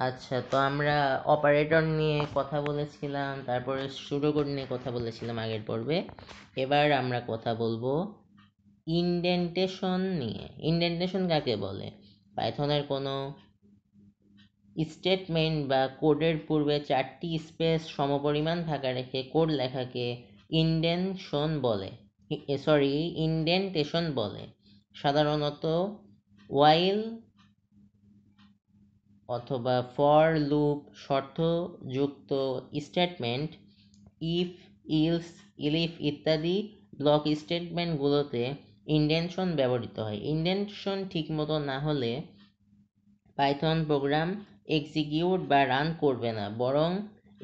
আচ্ছা, তো আমরা অপারেটর নিয়ে কথা বলেছিলাম, তারপরে সুডোকোড নিয়ে কথা বলেছিলাম আগের পর্বে। এবার আমরা কথা বলবো ইনডেন্টেশন নিয়ে। ইনডেন্টেশন কাকে বলে? পাইথনের কোনো স্টেটমেন্ট বা কোডের পূর্বে 4টি স্পেস সমপরিমাণ ফাঁকা রেখে কোড লেখাকে ইনডেন্টেশন বলে। সাধারণত while অথবা ফর লুপ, শর্তযুক্ত স্টেটমেন্ট, ইফ, ইলস, ইলিফ ইত্যাদি ব্লক স্টেটমেন্টগুলোতে ইনডেনশন ব্যবহৃত হয়। ইনডেনশন ঠিকমতো না হলে পাইথন প্রোগ্রাম এক্সিকিউট বা রান করবে না, বরং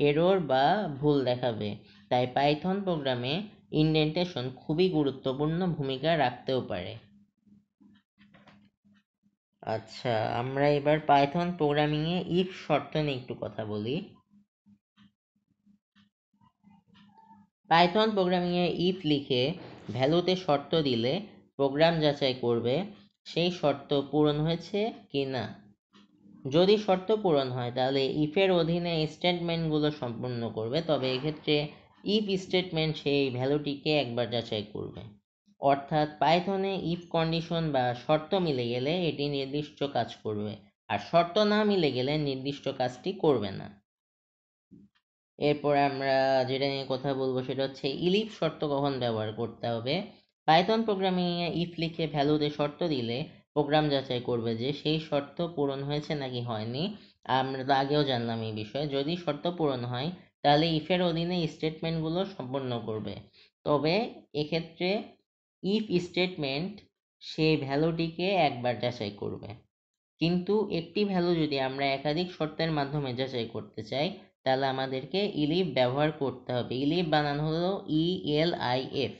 এরর বা ভুল দেখাবে। তাই পাইথন প্রোগ্রামে ইনডেন্টেশন খুবই গুরুত্বপূর্ণ ভূমিকা রাখতেও পারে। আচ্ছা, আমরা এবার পাইথন প্রোগ্রামিংয়ে ইফ শর্ত নিয়ে একটু কথা বলি। পাইথন প্রোগ্রামিংয়ে ইফ লিখে ভ্যালুতে শর্ত দিলে প্রোগ্রাম যাচাই করবে সেই শর্ত পূরণ হয়েছে কি না। যদি শর্ত পূরণ হয় তাহলে ইফের অধীনে স্টেটমেন্টগুলো সম্পূর্ণ করবে, তবে এক্ষেত্রে ইফ স্টেটমেন্ট সেই ভ্যালুটিকে একবার যাচাই করবে। অর্থাৎ পাইথনে ইফ কন্ডিশন বা শর্ত মিলে গেলে এটি নির্দিষ্ট কাজ করবে, আর শর্ত না মিলে গেলে নির্দিষ্ট কাজটি করবে না। এরপর আমরা যেটা নিয়ে কথা বলবো সেটা হচ্ছে ইলিফ শর্ত কখন ব্যবহার করতে হবে। পাইথন প্রোগ্রামিংয়ে ইফ লিখে ভ্যালুতে শর্ত দিলে প্রোগ্রাম যাচাই করবে যে সেই শর্ত পূরণ হয়েছে নাকি হয়নি। আমরা তো আগেও জানলাম এই বিষয়ে। যদি শর্ত পূরণ হয় তাহলে ইফের অধীনে স্টেটমেন্টগুলো সম্পন্ন করবে, তবে এক্ষেত্রে ইফ স্টেটমেন্ট সেই ভ্যালুটিকে একবার যাচাই করবে। কিন্তু একটি ভ্যালু যদি আমরা একাধিক শর্তের মাধ্যমে যাচাই করতে চাই তাহলে আমাদেরকে ইলিফ ব্যবহার করতে হবে। ইলিফ বানান হলো ELIF।